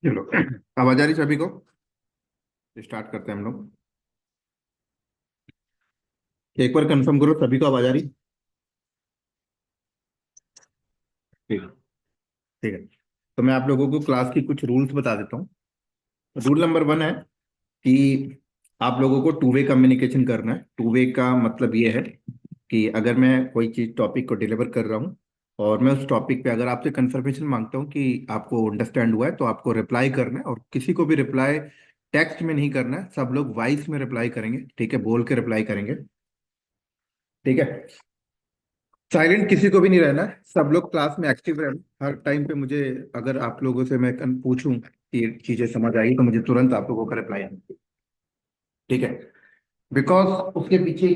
चलो। आवाज आ रही सभी को? स्टार्ट करते हैं हम लोग। एक बार कंफर्म करो सभी को आवाज आ रही। ठीक है। ठीक है। तो मैं आप लोगों को क्लास की कुछ रूल्स बता देता हूँ। रूल नंबर 1 है कि आप लोगों को टू वे कम्युनिकेशन करना है। टू वे का मतलब ये है कि अगर मैं कोई चीज़ टॉपिक को डिलीवर कर रहा हूँ और मैं उस टॉपिक पे अगर आपसे कंफर्मेशन मांगता हूँ कि आपको अंडरस्टैंड हुआ है, तो आपको रिप्लाई करना है। और किसी को भी रिप्लाई टेक्स्ट में नहीं करना है, सब लोग वॉइस में रिप्लाई करेंगे। ठीक है, बोल के रिप्लाई करेंगे। ठीक है। साइलेंट किसी को भी नहीं रहना है, सब लोग क्लास में एक्टिव रहना हर टाइम पे। मुझे अगर आप लोगों से मैं पूछूं कि ये चीजें समझ आई, तो मुझे तुरंत आप लोगों का रिप्लाई आना। ठीक है। बिकॉज उसके पीछे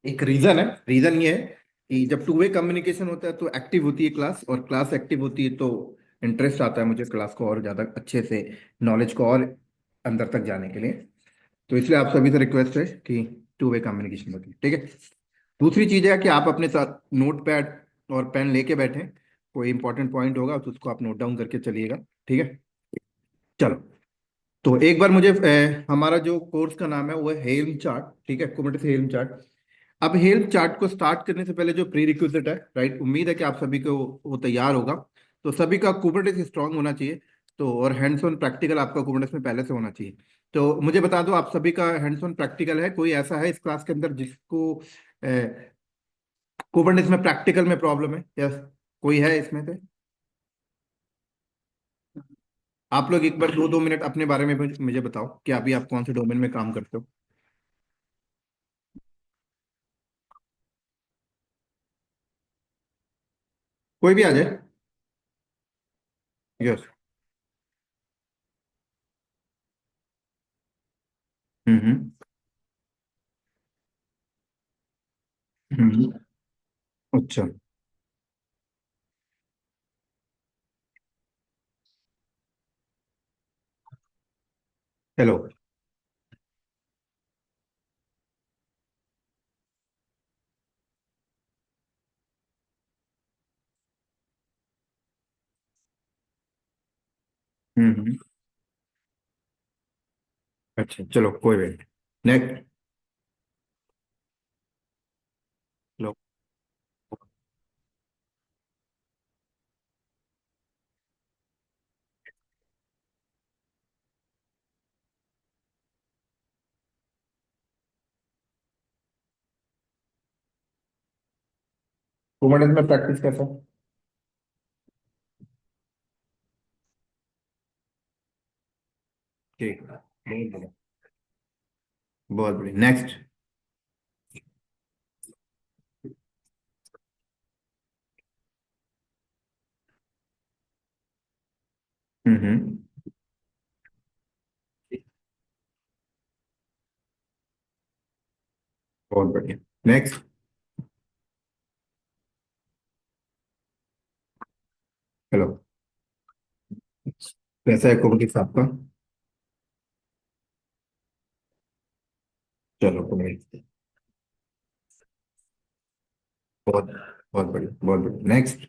एक रीजन है। रीजन ये है कि जब टू वे कम्युनिकेशन होता है तो एक्टिव होती है क्लास, और क्लास एक्टिव होती है तो इंटरेस्ट आता है मुझे क्लास को और ज्यादा अच्छे से, नॉलेज को और अंदर तक जाने के लिए। तो इसलिए आप सभी से रिक्वेस्ट है कि टू वे कम्युनिकेशन होती है। ठीक है। दूसरी चीज है कि आप अपने साथ नोट पैड और पेन लेके बैठें। कोई इंपॉर्टेंट पॉइंट होगा तो उसको आप नोट डाउन करके चलिएगा। ठीक है। चलो। तो एक बार मुझे हमारा जो कोर्स का नाम है वो है हेल्म चार्ट। ठीक है, कुबरटिस हेल्म चार्ट। अब हेल्म चार्ट को स्टार्ट करने से पहले जो प्री रिक्विजिट है, राइट, उम्मीद है कि आप सभी को वो तैयार होगा। तो सभी का कुबरटिस स्ट्रांग होना चाहिए। तो और हैंड्स ऑन प्रैक्टिकल आपका कुबरटिस में पहले से होना चाहिए। तो मुझे बता दो, आप सभी का हैंड्स ऑन प्रैक्टिकल है? कोई ऐसा है इस क्लास के अंदर जिसको कुबरनेटिस में प्रैक्टिकल में प्रॉब्लम है? यस। कोई है इसमें से? आप लोग एक बार 2-2 मिनट अपने बारे में मुझे बताओ कि अभी आप कौन से डोमेन में काम करते हो। कोई भी आ जाए। यस। हम्म। हम्म। अच्छा। हेलो। हम्म। अच्छा, चलो कोई बात। नेक्स्ट। लो। 2 मिनट में प्रैक्टिस कैसा? ठीक है, बहुत बढ़िया। बहुत बढ़िया। नेक्स्ट। हम्म। बहुत बढ़िया। नेक्स्ट। हेलो। कैसा है कुबटिस आपका? चलो कोई नहीं। बहुत बहुत बढ़िया, बहुत बढ़िया। Next.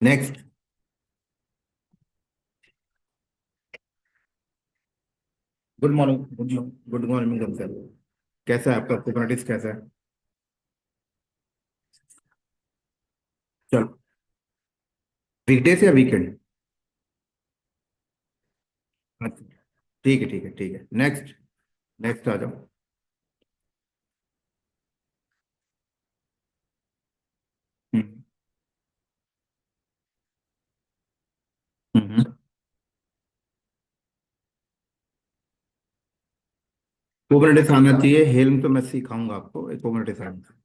Next. Good morning. Good morning sir. कैसा है आपका कुबरटिस, कैसा है? चलो। वीकडेज या वीकेंड? अच्छा। ठीक है, ठीक है, ठीक है। नेक्स्ट। नेक्स्ट आ जाओ। हम्म। हम्म। कुबरटिस आना चाहिए, हेल्म तो मैं सिखाऊंगा आपको, कुबरटिस आना चाहिए।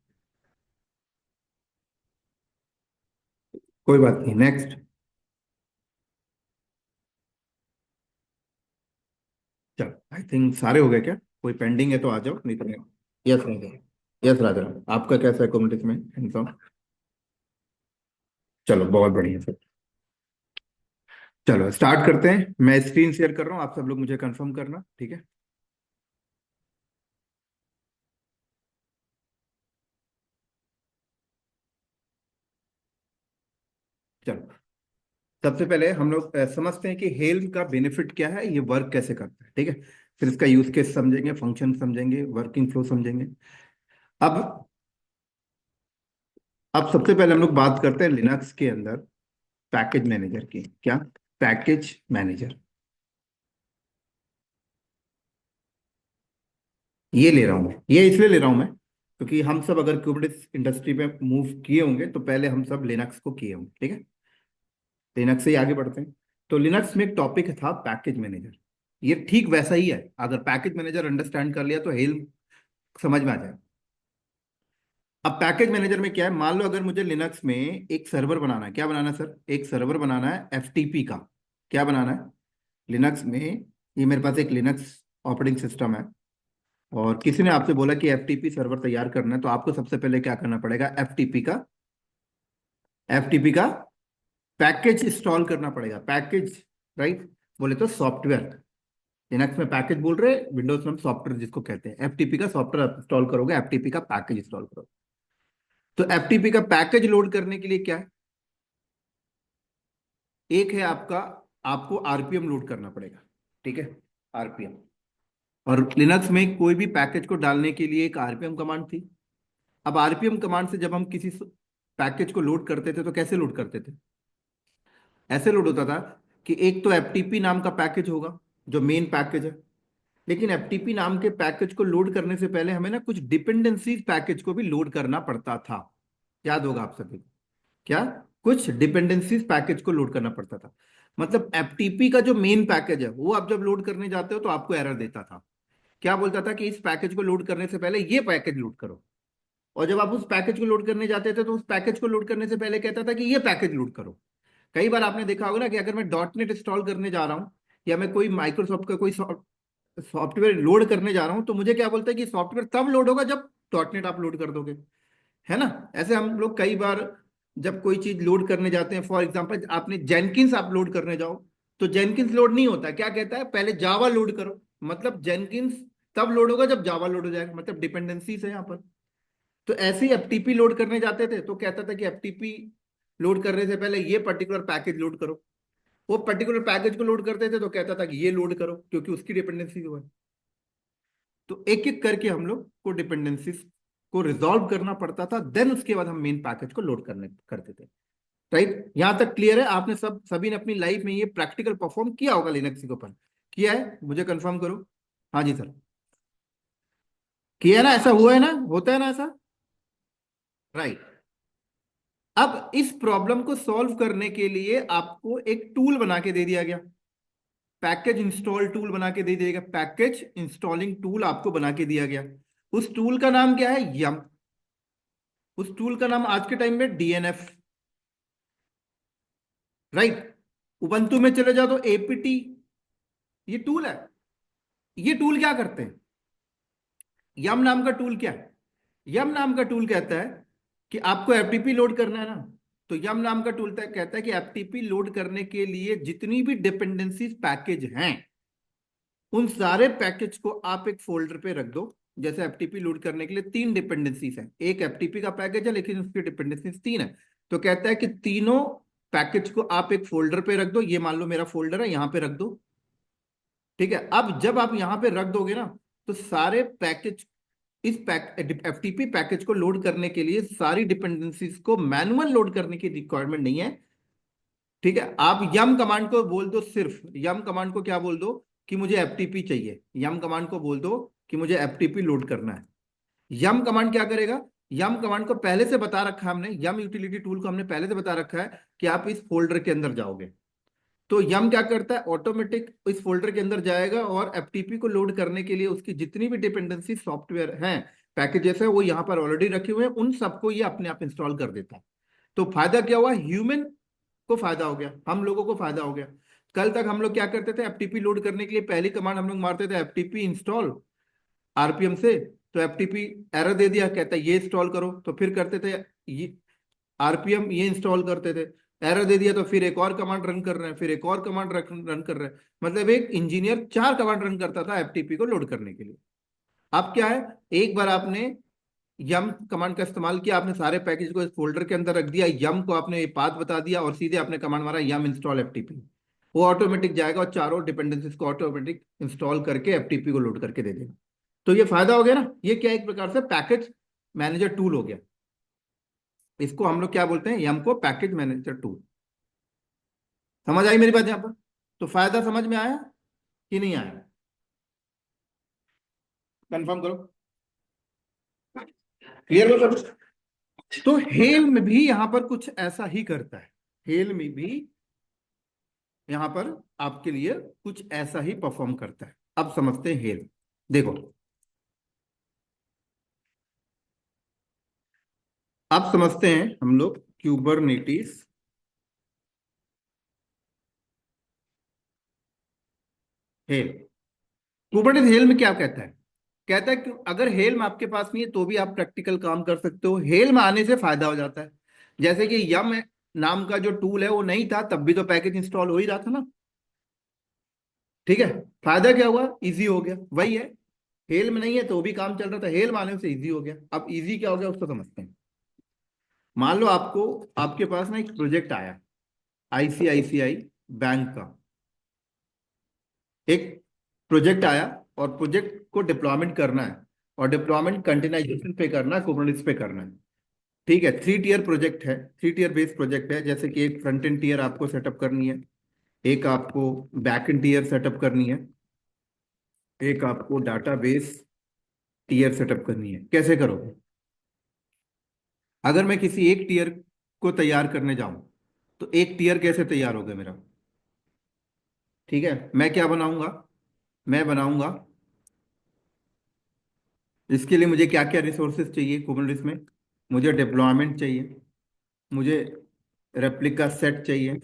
कोई बात नहीं। नेक्स्ट। चलो, आई थिंक सारे हो गए क्या? कोई पेंडिंग है तो आ जाओ, नहीं तो मैं। यस राजा। यस राजा। आपका कैसा है कुबरटिस में इनका? चलो बहुत बढ़िया सर। चलो स्टार्ट करते हैं। मैं स्क्रीन शेयर कर रहा हूँ, आप सब लोग मुझे कंफर्म करना। ठीक है। सबसे पहले हम लोग समझते हैं कि हेल्म का बेनिफिट क्या है, ये वर्क कैसे करता है, ठीक है। फिर इसका यूज केस समझेंगे, फंक्शन समझेंगे, वर्किंग फ्लो समझेंगे। अब अब सबसे पहले हम लोग बात करते हैं लिनक्स के अंदर पैकेज मैनेजर की। क्या? Package manager. ये ले रहा हूं मैं, ये इसलिए ले रहा हूं मैं क्योंकि हम सब अगर कुबरनेटिस इंडस्ट्री पे मूव किए होंगे तो पहले हम सब लिनक्स को किए होंगे, ठीक है। लिनक्स से ही आगे बढ़ते हैं। तो लिनक्स में एक टॉपिक था पैकेज मैनेजर। ये ठीक वैसा ही है, अगर पैकेज मैनेजर अंडरस्टैंड कर लिया तो हेल्म समझ में आ जाए। अब पैकेज मैनेजर में क्या है, मान लो अगर मुझे लिनक्स में एक सर्वर बनाना है। क्या बनाना है सर? एक सर्वर बनाना है एफटीपी का। क्या बनाना है लिनक्स में? ये मेरे पास एक लिनक्स ऑपरेटिंग सिस्टम है और किसी ने आपसे बोला कि एफटीपी सर्वर तैयार करना है, तो आपको सबसे पहले क्या करना पड़ेगा? एफटीपी का पैकेज इंस्टॉल करना पड़ेगा। Package, right? बोले तो सॉफ्टवेयर। लिनक्स में पैकेज बोल रहे, विंडोज में हम सॉफ्टवेयर जिसको कहते हैं। एफटीपी का सॉफ्टवेयर इंस्टॉल करोगे, एफटीपी का पैकेज इंस्टॉल करोगे। तो एफटीपी का पैकेज लोड करने के लिए क्या है? एक है आपका, आपको आरपीएम लोड करना पड़ेगा, ठीक है। आरपीएम। और लिनक्स में कोई भी पैकेज को डालने के लिए एक आरपीएम कमांड थी। अब आरपीएम कमांड से जब हम किसी पैकेज को लोड करते थे तो कैसे लोड करते थे? ऐसे लोड होता था कि एक तो एफटीपी नाम का पैकेज होगा जो मेन पैकेज है, लेकिन एफटीपी नाम के पैकेज को लोड करने से पहले हमें ना कुछ डिपेंडेंसीज पैकेज को भी लोड करना पड़ता था। याद होगा आप सभी को। क्या? कुछ डिपेंडेंसीज पैकेज को लोड करना पड़ता था। मतलब एफटीपी का जो मेन पैकेज है वो आप जब लोड करने जाते हो तो आपको एरर देता था। क्या बोलता था कि इस पैकेज को लोड करने से पहले ये पैकेज लोड करो। और जब आप उस पैकेज को लोड करने जाते थे तो उस पैकेज को लोड करने से पहले कहता था कि ये पैकेज लोड करो। कई बार आपने देखा होगा ना कि अगर मैं डॉट नेट इंस्टॉल करने जा रहा हूं या मैं कोई माइक्रोसॉफ्ट का कोई सॉफ्टवेयर लोड करने जा रहा हूं तो मुझे क्या बोलता है कि सॉफ्टवेयर तब लोड होगा जब डॉट नेट आप लोड कर दोगे, है ना। ऐसे हम लोग कई बार जब कोई चीज लोड करने जाते हैं, फॉर एग्जांपल आपने जेनकिंस आप लोड करने जाओ तो जेनकिंस लोड नहीं होता। क्या कहता है? पहले जावा लोड करो। मतलब जेनकिंस तब लोड होगा जब जावा लोड हो जाएगा। मतलब डिपेंडेंसीज है यहाँ पर। तो ऐसे ही एफटीपी लोड करने जाते थे तो कहता था कि एफटीपी लोड करने से पहले ये पर्टिकुलर पैकेज लोड करो। वो पर्टिकुलर पैकेज को लोड करते थे तो कहता था कि ये लोड करो क्योंकि उसकी डिपेंडेंसी जो है। तो एक एक करके हम लोग को डिपेंडेंसीज को रिजॉल्व करना पड़ता था, देन उसके बाद हम मेन पैकेज को लोड करने करते थे। राइट? यहां तक क्लियर है? आपने सभी ने अपनी लाइफ में ये प्रैक्टिकल परफॉर्म किया होगा लिनक्स के ऊपर। किया है? मुझे कंफर्म करो। हाँ जी सर, किया है ना? ऐसा हुआ है ना? होता है ना ऐसा? राइट। अब इस प्रॉब्लम को सॉल्व करने के लिए आपको एक टूल बना के दे दिया गया। पैकेज इंस्टॉल टूल बना के दे दिया गया। पैकेज इंस्टॉलिंग टूल आपको बना के दिया गया। उस टूल का नाम क्या है? यम। उस टूल का नाम आज के टाइम में डीएनएफ। राइट? उबंटू में चले जाओ तो एपीटी, ये टूल है। ये टूल क्या करते हैं? यम नाम का टूल क्या है? यम नाम का टूल कहता है कि आपको एफटीपी लोड करना है ना, तो यम नाम का टूल कहता है कि एफटीपी लोड करने के लिए जितनी भी डिपेंडेंसीज पैकेज हैं उन सारे पैकेज को आप एक फोल्डर पे रख दो। जैसे एफटीपी लोड करने के लिए 3 डिपेंडेंसीज हैं, एक एफटीपी का पैकेज है लेकिन उसकी डिपेंडेंसीज 3 है। तो कहता है कि तीनों पैकेज को आप एक फोल्डर पे रख दो। ये मान लो मेरा फोल्डर है, यहां पे रख दो। ठीक है। अब जब आप यहां पे रख दोगे ना तो सारे पैकेज, इस एफटीपी पैकेज को लोड करने के लिए सारी डिपेंडेंसीज को मैनुअल लोड करने की रिक्वायरमेंट नहीं है। ठीक है। आप यम कमांड को बोल दो, सिर्फ यम कमांड को क्या बोल दो कि मुझे एफटीपी चाहिए। यम कमांड को बोल दो कि मुझे एफटीपी लोड करना है। यम कमांड क्या करेगा? यम कमांड को पहले से बता रखा है हमने, यम यूटिलिटी टूल को हमने पहले से बता रखा है कि आप इस फोल्डर के अंदर जाओगे। तो यम क्या करता है? ऑटोमेटिक इस फोल्डर के अंदर जाएगा और एफटीपी को लोड करने के लिए उसकी जितनी भी डिपेंडेंसी सॉफ्टवेयर हैं, पैकेजेस है, वो यहाँ पर ऑलरेडी रखे हुए हैं, उन सबको ये अपने आप इंस्टॉल कर देता है। तो फायदा क्या हुआ? ह्यूमन को फायदा हो गया, हम लोगों को फायदा हो गया। कल तक हम लोग क्या करते थे? एफटीपी लोड करने के लिए पहली कमांड हम लोग मारते थे एफटीपी इंस्टॉल आरपीएम से। तो एफटीपी एरर दे दिया, कहता है ये इंस्टॉल करो, तो फिर करते थे ये आरपीएम ये इंस्टॉल करते थे। एरर दे दिया तो फिर एक और कमांड रन कर रहे हैं, फिर एक और कमांड रन कर रहे हैं। मतलब एक इंजीनियर 4 कमांड रन करता था एफटीपी को लोड करने के लिए। अब क्या है? एक बार आपने यम कमांड का इस्तेमाल किया, आपने सारे पैकेज को इस फोल्डर के अंदर रख दिया, यम को आपने ये पाथ बता दिया और सीधे आपने कमांड मारा यम इंस्टॉल एफटीपी। वो ऑटोमेटिक जाएगा और चारों डिपेंडेंसीज को ऑटोमेटिक इंस्टॉल करके एफटीपी को लोड करके दे देगा। तो ये फायदा हो गया ना, ये क्या एक प्रकार से पैकेज मैनेजर टूल हो गया। इसको हम लोग क्या बोलते हैं, यम को पैकेज मैनेजर टूल। समझ आई मेरी बात यहां पर? तो फायदा समझ में आया कि नहीं आया? कंफर्म करो। क्लियर हो सब? तो हेल में भी यहां पर कुछ ऐसा ही करता है। हेल में भी यहां पर आपके लिए कुछ ऐसा ही परफॉर्म करता है। अब समझते हैं हेल। देखो, अब समझते हैं हम लोग क्यूबरनेटिस हेल। क्यूबरनेटिस हेल में क्या कहता है? कहता है कि अगर हेल में आपके पास नहीं है तो भी आप प्रैक्टिकल काम कर सकते हो। हेल में आने से फायदा हो जाता है। जैसे कि यम नाम का जो टूल है वो नहीं था, तब भी तो पैकेज इंस्टॉल हो ही रहा था ना। ठीक है। फायदा क्या हुआ? इजी हो गया, वही है। हेल में नहीं है तो भी काम चल रहा था, हेल में आने से इजी हो गया। अब इजी क्या हो गया उसको समझते हैं। मान लो आपको, आपके पास ना एक प्रोजेक्ट आया आईसीआईसीआई बैंक का। एक प्रोजेक्ट आया और प्रोजेक्ट को डिप्लॉयमेंट करना है, और डिप्लॉयमेंट कंटेनराइजेशन पे करना है, कुबरनेटिस पे करना है। ठीक है, 3 टियर प्रोजेक्ट है, 3 टियर बेस्ड प्रोजेक्ट है। जैसे कि एक फ्रंट एंड टियर आपको सेटअप करनी है, एक आपको बैक एंड टियर सेटअप करनी है, एक आपको डाटाबेस टियर सेटअप करनी है। कैसे करोगे? अगर मैं किसी एक टियर को तैयार करने जाऊं तो एक टियर कैसे तैयार होगा मेरा? ठीक है, मैं क्या बनाऊंगा? मैं बनाऊंगा, इसके लिए मुझे क्या क्या रिसोर्सेज चाहिए कुबरनेटिस में? मुझे डिप्लॉयमेंट चाहिए, मुझे रेप्लिका सेट चाहिए।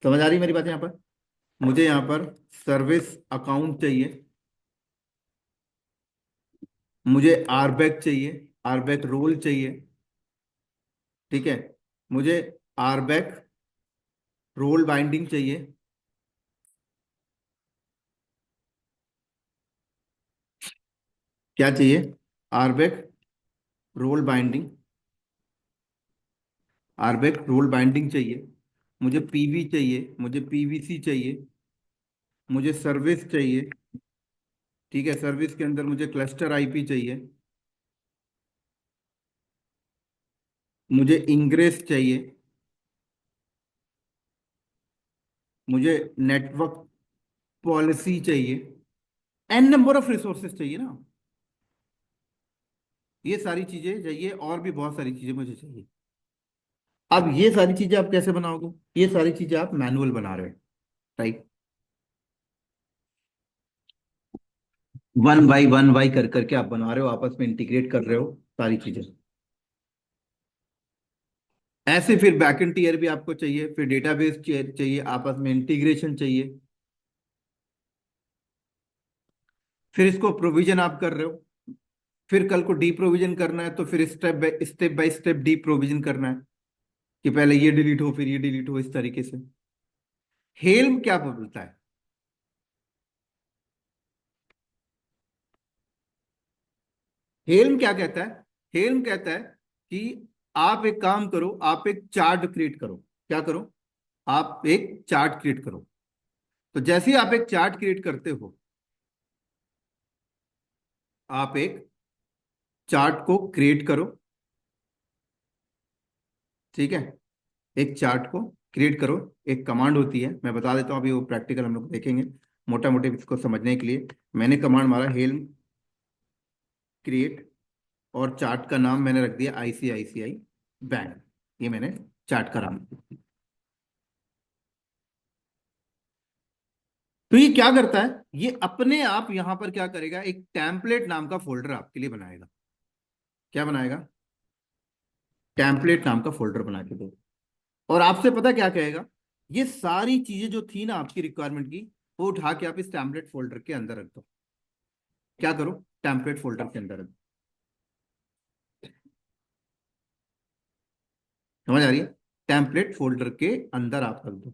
समझ आ रही मेरी बात यहाँ पर? मुझे यहाँ पर सर्विस अकाउंट चाहिए, मुझे आरबैक चाहिए, आरबैक रोल चाहिए। ठीक है, मुझे आरबैक रोल बाइंडिंग चाहिए। क्या चाहिए? आरबैक रोल बाइंडिंग, आरबैक रोल बाइंडिंग चाहिए। मुझे पीवी चाहिए, मुझे पीवीसी चाहिए, मुझे सर्विस चाहिए। ठीक है, सर्विस के अंदर मुझे क्लस्टर आईपी चाहिए, मुझे इंग्रेस चाहिए, मुझे नेटवर्क पॉलिसी चाहिए। एन नंबर ऑफ रिसोर्सेज चाहिए ना। ये सारी चीजें चाहिए और भी बहुत सारी चीजें मुझे चाहिए। अब ये सारी चीजें आप कैसे बनाओगे? ये सारी चीजें आप मैनुअल बना रहे हो, राइट? वन बाई कर करके आप बना रहे हो, आपस में इंटीग्रेट कर रहे हो सारी चीजें। ऐसे फिर बैकएंड टीयर भी आपको चाहिए, फिर डेटाबेस चाहिए, आपस में इंटीग्रेशन चाहिए। फिर इसको प्रोविजन आप कर रहे हो, फिर कल को डी प्रोविजन करना है तो फिर step by step D provision करना है, कि पहले ये डिलीट हो फिर ये डिलीट हो, इस तरीके से। हेल्म क्या बोलता है? हेल्म क्या कहता है? हेल्म कहता है कि आप एक काम करो, आप एक चार्ट क्रिएट करो। क्या करो? आप एक चार्ट क्रिएट करो। तो जैसे ही आप एक चार्ट क्रिएट करते हो, आप एक चार्ट को क्रिएट करो। ठीक है, एक चार्ट को क्रिएट करो। एक कमांड होती है, मैं बता देता हूँ, अभी वो प्रैक्टिकल हम लोग देखेंगे मोटा मोटी इसको समझने के लिए। मैंने कमांड मारा हेल्म क्रिएट, और चार्ट का नाम मैंने रख दिया आईसीआईसीआई बैंक। ये मैंने चार्ट का नाम। तो ये क्या करता है? ये अपने आप यहां पर क्या करेगा, एक टेम्पलेट नाम का फोल्डर आपके लिए बनाएगा। क्या बनाएगा? टेम्पलेट नाम का फोल्डर बना के दो। और आपसे पता क्या कहेगा? ये सारी चीजें जो थी ना आपकी रिक्वायरमेंट की, वो उठा के आप इस टेम्पलेट फोल्डर के अंदर रख दो। क्या करो? टेम्पलेट फोल्डर के अंदर रख दो। समझ आ रही है? टेम्पलेट फोल्डर के अंदर आप रख दो।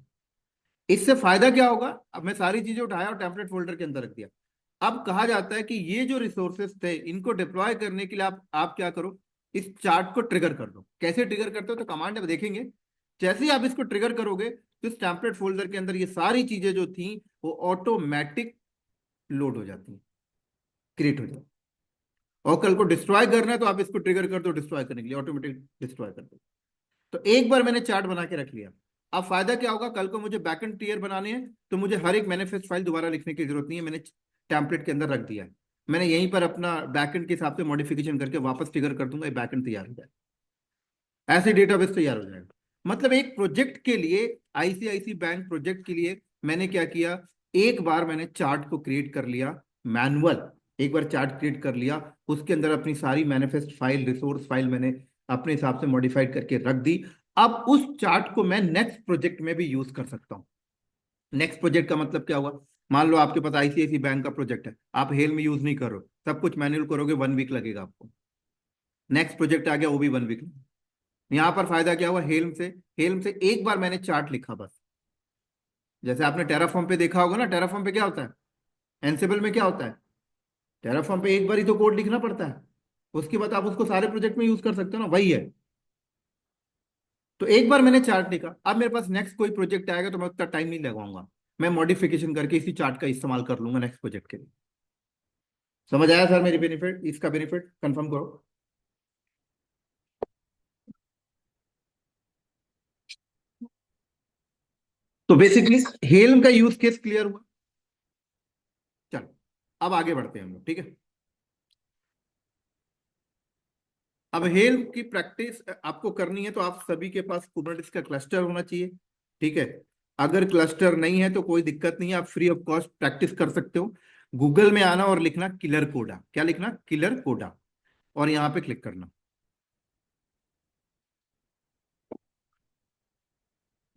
इससे फायदा क्या होगा? अब मैं सारी चीजें उठाया और टेम्पलेट फोल्डर के अंदर रख दिया। अब कहा जाता है कि ये जो रिसोर्सेस थे इनको डिप्लॉय करने के लिए आप क्या करो, इस चार्ट को ट्रिगर कर दो। कैसे ट्रिगर करते हो, तो कमांड अब देखेंगे। जैसे ही आप इसको ट्रिगर करोगे तो इस टेम्पलेट फोल्डर के अंदर ये सारी चीजें जो थी वो ऑटोमेटिक लोड हो जाती है, क्रिएट हो जाती है। और कल को डिस्ट्रॉय करना है तो आप इसको ट्रिगर कर दो, डिस्ट्रॉय करने के लिए ऑटोमेटिक डिस्ट्रॉय कर दो। तो एक बार मैंने चार्ट बना के रख लिया। अब फायदा क्या होगा, कल को मुझे बैकएंड टीयर बनाने हैं तो मुझे हर एक मैनिफेस्ट फाइल दोबारा लिखने की जरूरत नहीं है, मैंने टेम्पलेट के अंदर रख दिया है। मैंने यहीं पर अपना बैकएंड के हिसाब से मॉडिफिकेशन करके वापस ट्रिगर कर दूंगा, बैकएंड तैयार हो जाए, ऐसे डेटाबेस तैयार हो जाएगा। मतलब एक प्रोजेक्ट के लिए, आईसीआईसी बैंक प्रोजेक्ट के लिए मैंने क्या किया, एक बार मैंने चार्ट को क्रिएट कर लिया मैनुअल। एक बार चार्ट क्रिएट कर लिया, उसके अंदर अपनी सारी मैनिफेस्ट फाइल, रिसोर्स फाइल मैंने अपने हिसाब से मॉडिफाइड करके रख दी। अब उस चार्ट को मैं नेक्स्ट प्रोजेक्ट में भी यूज कर सकता हूँ। नेक्स्ट प्रोजेक्ट का मतलब क्या हुआ, मान लो आपके पास आईसीआईसी बैंक का प्रोजेक्ट है, आप हेल में यूज नहीं करो, सब कुछ मैनुअल करोगे, 1 वीक लगेगा आपको। नेक्स्ट प्रोजेक्ट आ गया, वो भी 1 वीक। यहां पर फायदा क्या हुआ, हेल्म से एक बार मैंने चार्ट लिखा बस। जैसे आपने टेराफॉर्म पे देखा होगा ना, टेराफॉर्म पे क्या होता है, एनसिबल में क्या होता है, टेराफॉर्म पे एक बार ही तो कोड लिखना पड़ता है, उसके बाद आप उसको सारे प्रोजेक्ट में यूज कर सकते हो ना, वही है। तो एक बार मैंने चार्ट लिखा, अब मेरे पास नेक्स्ट कोई प्रोजेक्ट आएगा तो मैं उतना टाइम नहीं लगाऊंगा, मैं मॉडिफिकेशन करके इसी चार्ट का इस्तेमाल कर लूंगा नेक्स्ट प्रोजेक्ट के लिए। समझ आया सर मेरी बेनिफिट, इसका बेनिफिट कंफर्म करो। तो बेसिकली हेल्म का यूज केस क्लियर हुआ। चलो अब आगे बढ़ते हैं हम लोग, ठीक है। अब हेल्म की प्रैक्टिस आपको करनी है तो आप सभी के पास कुबरनेटिस का क्लस्टर होना चाहिए, ठीक है। अगर क्लस्टर नहीं है तो कोई दिक्कत नहीं है, आप फ्री ऑफ कॉस्ट प्रैक्टिस कर सकते हो। गूगल में आना और लिखना किलर कोडा, क्या लिखना, किलर कोडा, और यहां पे क्लिक करना।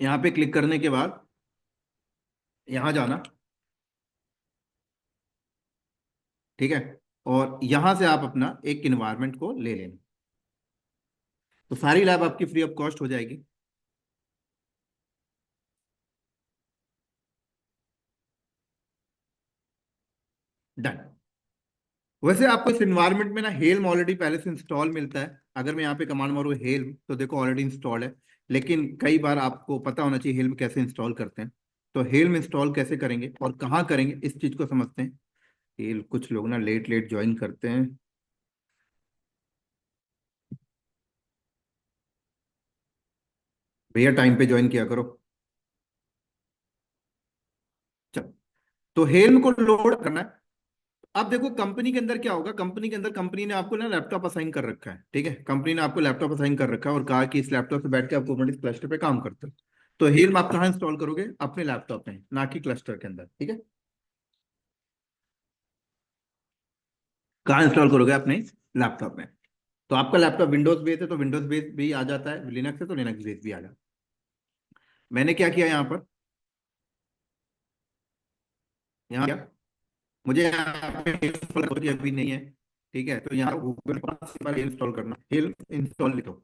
यहां पे क्लिक करने के बाद यहां जाना, ठीक है। और यहां से आप अपना एक इन्वायरमेंट को ले लेना, तो सारी लैब आपकी फ्री ऑफ कॉस्ट हो जाएगी। डन। वैसे आपको इस एनवायरनमेंट में ना हेल्म ऑलरेडी पहले से इंस्टॉल मिलता है। अगर मैं यहाँ पे कमांड मारूँ हेल्म तो देखो ऑलरेडी इंस्टॉल है। लेकिन कई बार आपको पता होना चाहिए हेल्म कैसे इंस्टॉल करते हैं। तो हेल्म इंस्टॉल कैसे करेंगे और कहाँ करेंगे, इस चीज को समझते हैं। हेल्म कुछ लोग ना लेट लेट ज्वाइन करते हैं। भैया टाइम पे ज्वाइन किया करो। चलो, तो हेल्म को लोड करना है। अब देखो कंपनी के अंदर क्या होगा, कंपनी के अंदर कंपनी ने आपको ना लैपटॉप असाइन कर रखा है, ठीक है। कंपनी ने आपको लैपटॉप असाइन कर रखा है और कहा कि इस लैपटॉप से बैठ के आप कुबरनेटिस क्लस्टर पे काम करते हो। तो हेल्म आप कहाँ इंस्टॉल करोगे, अपने लैपटॉप में, ना कि क्लस्टर के अंदर, ठीक है। कहाँ इंस्टॉल करोगे, अपने लैपटॉप में। तो आपका लैपटॉप विंडोज बेस है तो विंडोज बेस भी आ जाता है, लिनक्स है तो लिनक्स बेस भी आ जाता है। मैंने क्या किया यहाँ पर, यहाँ क्या, मुझे यहाँ पे इंस्टॉल अभी नहीं है, ठीक है। तो यहाँ गूगल पर इंस्टॉल करना, हेल्म इंस्टॉल लिखो।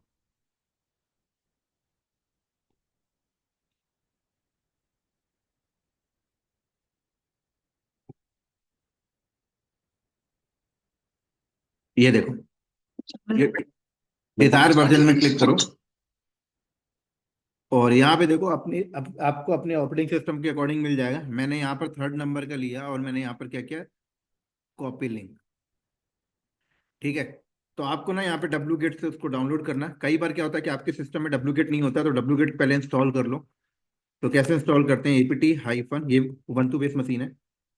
ये देखो, ये डिजायर वर्जन में क्लिक करो और यहाँ पे देखो आपको अपने ऑपरेटिंग सिस्टम के अकॉर्डिंग मिल जाएगा। मैंने यहाँ पर 3rd नंबर का लिया और मैंने यहाँ पर क्या किया, कॉपी लिंक, ठीक है। तो आपको ना यहाँ पे डब्ल्यू गेट से उसको डाउनलोड करना है। कई बार क्या होता है कि आपके सिस्टम में डब्ल्यू गेट नहीं होता, तो डब्ल्यू गेट पहले इंस्टॉल कर लो। तो कैसे इंस्टॉल करते हैं, एपीटी हाइफन, ये उबंटू बेस मशीन है,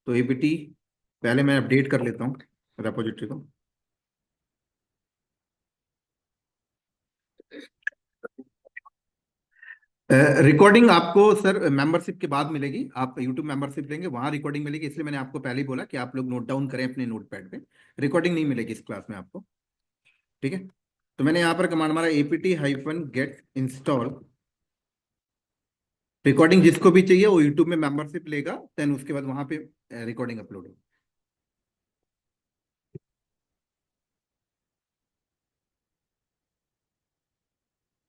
तो एपीटी पहले मैं अपडेट कर लेता हूँ रेपोजिटरी को। रिकॉर्डिंग आपको सर मेंबरशिप के बाद मिलेगी, आप यूट्यूब मेंबरशिप लेंगे वहां रिकॉर्डिंग मिलेगी, इसलिए मैंने आपको पहले ही बोला कि आप लोग नोट डाउन करें अपने नोट पैड पे। रिकॉर्डिंग नहीं मिलेगी इस क्लास में आपको, ठीक है। तो मैंने यहाँ पर कमांड मारा APT hyphen get install. Recording जिसको भी चाहिए वो यूट्यूब में मेंबरशिप लेगा, देन उसके बाद वहां पे रिकॉर्डिंग अपलोड होगी।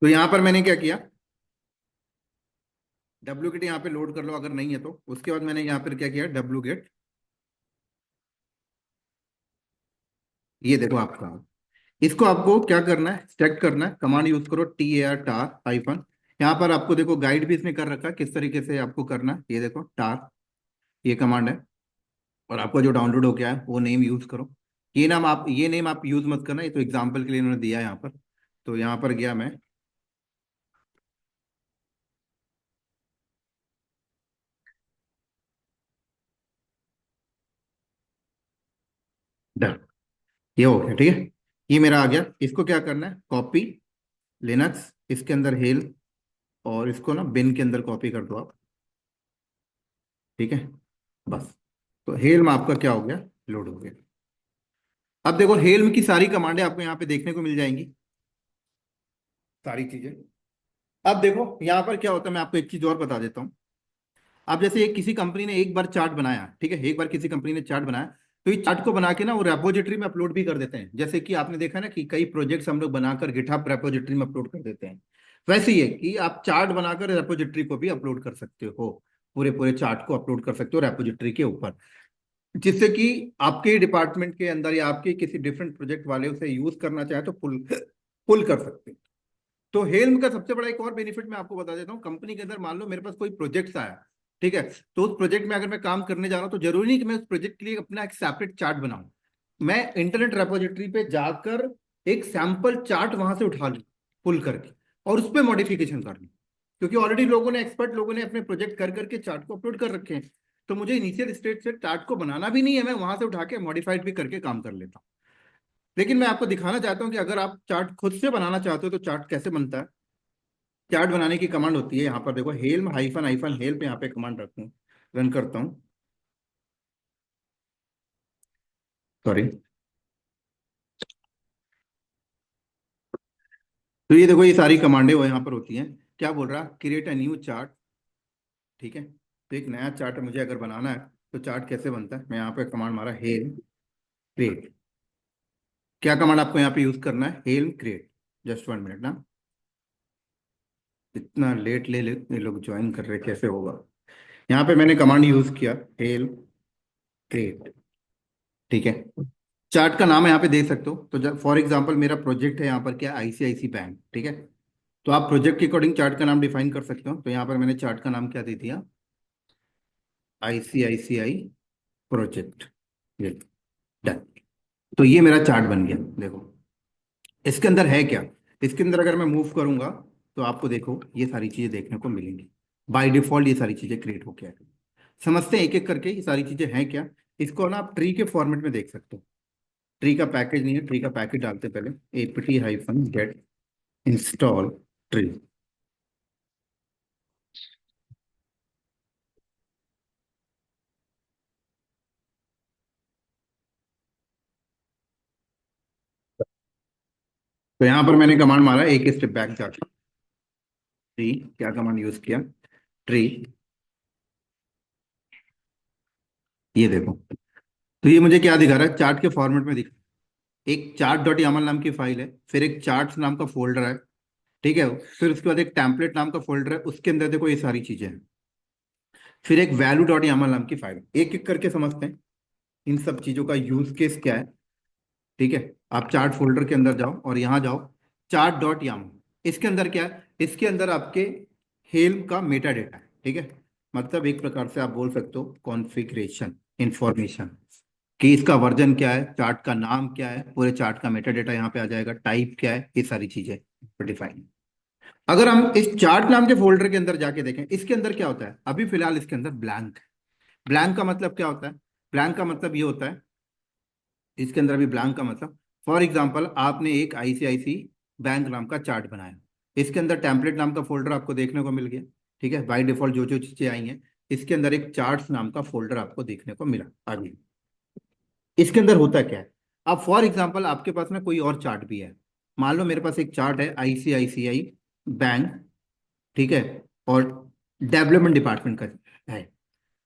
तो यहाँ पर मैंने क्या किया, डब्ल्यू गेट यहाँ पे लोड कर लो अगर नहीं है तो। उसके बाद मैंने यहाँ पर क्या किया, डब्ल्यू गेट ये देखो आपका, इसको आपको क्या करना है, सेलेक्ट करना है, कमांड यूज करो TAR टार हाइफन। यहाँ पर आपको देखो गाइड भी इसने कर रखा है किस तरीके से आपको करना है, ये देखो टार, ये कमांड है। और आपका जो डाउनलोड हो गया है वो नेम यूज करो। ये नेम आप यूज मत करना, ये तो एग्जाम्पल के लिए इन्होंने दिया है यहाँ पर। तो यहाँ पर गया मैं, डन, ये हो गया, ठीक है। ये मेरा आ गया, इसको क्या करना है, कॉपी लिनक्स, इसके अंदर हेल, और इसको ना बिन के अंदर कॉपी कर दो आप, ठीक है। बस, तो हेल्म आपका क्या हो गया, लोड हो गया। अब देखो हेल्म की सारी कमांडें आपको यहाँ पे देखने को मिल जाएंगी, सारी चीजें। अब देखो यहाँ पर क्या होता है, मैं आपको एक चीज और बता देता हूँ। अब जैसे एक किसी कंपनी ने एक बार चार्ट बनाया, ठीक है, एक बार किसी कंपनी ने चार्ट बनाया, तो ये चार्ट को बना के ना वो रेपोजिटरी में अपलोड भी कर देते हैं। जैसे कि आपने देखा ना कि कई प्रोजेक्ट्स हम लोग बनाकर गिटहब रेपोजिटरी में अपलोड कर देते हैं। वैसे ही है कि आप चार्ट बनाकर रेपोजिटरी को भी अपलोड कर सकते हो, पूरे पूरे चार्ट को अपलोड कर सकते हो रेपोजिटरी के ऊपर, जिससे कि आपके डिपार्टमेंट के अंदर या आपके किसी डिफरेंट प्रोजेक्ट वाले उसे यूज करना चाहे तो पुल पुल कर सकते हैं। तो हेल्म का सबसे बड़ा एक और बेनिफिट मैं आपको बता देता हूँ, कंपनी के अंदर मान लो मेरे पास कोई प्रोजेक्ट आया, ठीक है, तो उस प्रोजेक्ट में अगर मैं काम करने जा रहा हूँ तो जरूरी नहीं कि मैं उस प्रोजेक्ट के लिए अपना एक सेपरेट चार्ट बनाऊं। मैं इंटरनेट रेपोजिटरी पे जाकर एक सैंपल चार्ट वहां से उठा लूं, पुल करके, और उस पर मॉडिफिकेशन कर लूं, क्योंकि ऑलरेडी लोगों ने, एक्सपर्ट लोगों ने अपने प्रोजेक्ट कर करके चार्ट को अपलोड कर रखे हैं। तो मुझे इनिशियल स्टेज से चार्ट को बनाना भी नहीं है, मैं वहां से उठा के मॉडिफाइड भी करके काम कर लेता हूँ। लेकिन मैं आपको दिखाना चाहता हूँ कि अगर आप चार्ट खुद से बनाना चाहते हो तो चार्ट कैसे बनता है। चार्ट बनाने की कमांड होती है यहाँ पर, देखो हेल्म हाइफन हाइफन हेल्प, यहाँ पे कमांड रखता हूँ, रन करता हूँ, सॉरी। तो ये देखो, ये सारी कमांडें वो यहाँ पर होती हैं। क्या बोल रहा, क्रिएट अ न्यू चार्ट, ठीक है। तो एक नया चार्ट मुझे अगर बनाना है तो चार्ट कैसे बनता है, मैं यहाँ पे कमांड मारा हेल क्रिएट। क्या कमांड आपको यहाँ पे यूज करना है, हेल क्रिएट। जस्ट 1 मिनट ना, इतना लेट ले ले ये लोग ज्वाइन कर रहे, कैसे होगा। यहाँ पे मैंने कमांड यूज किया हेल क्रिएट, ठीक है। चार्ट का नाम यहाँ पे दे सकते हो, तो जब फॉर एग्जांपल मेरा प्रोजेक्ट है यहाँ पर क्या, ICICI बैंक, ठीक है। तो आप प्रोजेक्ट के अकॉर्डिंग चार्ट का नाम डिफाइन कर सकते हो। तो यहाँ पर मैंने चार्ट का नाम क्या दे दिया, ICICI प्रोजेक्ट, ये डन। तो ये मेरा चार्ट बन गया, देखो। इसके अंदर है क्या, इसके अंदर अगर मैं मूव करूंगा तो आपको देखो ये सारी चीजें देखने को मिलेंगी। बाय डिफॉल्ट ये सारी चीजें क्रिएट हो क्या है, समझते हैं एक एक करके ये सारी चीजें हैं क्या। इसको ना आप ट्री के फॉर्मेट में देख सकते हो। ट्री का पैकेज नहीं है, ट्री का पैकेज डालते पहले, apt-get इंस्टॉल ट्री। तो यहाँ पर मैंने कमांड मारा, एक स्टेप बैक जाके, ट्री, क्या कमांड यूज किया, ट्री, ये देखो। तो ये मुझे क्या दिखा रहा है, चार्ट के फॉर्मेट में दिखा, एक चार्ट डॉट यामल नाम की फाइल है, फिर एक चार्ट्स नाम का फोल्डर है, ठीक है। फिर उसके बाद एक टेम्पलेट नाम का फोल्डर है, उसके अंदर देखो ये सारी चीजें हैं। फिर एक वैल्यू डॉट यामल नाम की फाइल, एक एक करके समझते हैं इन सब चीजों का यूज केस क्या है, ठीक है। आप चार्ट फोल्डर के अंदर जाओ और यहाँ जाओ, चार्ट डॉट यामल, इसके अंदर क्या है, इसके अंदर आपके हेल्म का मेटा डेटा है, ठीक है। मतलब एक प्रकार से आप बोल सकते हो कॉन्फ़िगरेशन इंफॉर्मेशन, कि इसका वर्जन क्या है, चार्ट का नाम क्या है, पूरे चार्ट का मेटा डेटा यहाँ पे आ जाएगा, टाइप क्या है, ये सारी चीजें डिफाइन। अगर हम इस चार्ट नाम के फोल्डर के अंदर जाके देखें, इसके अंदर क्या होता है, अभी फिलहाल इसके अंदर ब्लैंक। ब्लैंक का मतलब क्या होता है, ब्लैंक का मतलब ये होता है, इसके अंदर अभी ब्लैंक का मतलब, फॉर एग्जांपल आपने एक ICICI बैंक नाम का चार्ट बनाया, इसके अंदर टेम्पलेट नाम का फोल्डर आपको देखने को मिल गया, ठीक है। बाय डिफॉल्ट जो जो चीजें आई हैं, इसके अंदर एक चार्ट्स नाम का फोल्डर आपको देखने को मिला आगे। इसके अंदर होता क्या है, अब फॉर एग्जांपल आपके पास ना कोई और चार्ट भी है, मान लो मेरे पास एक चार्ट है ICICI बैंक, ठीक है, और डेवलपमेंट डिपार्टमेंट का है।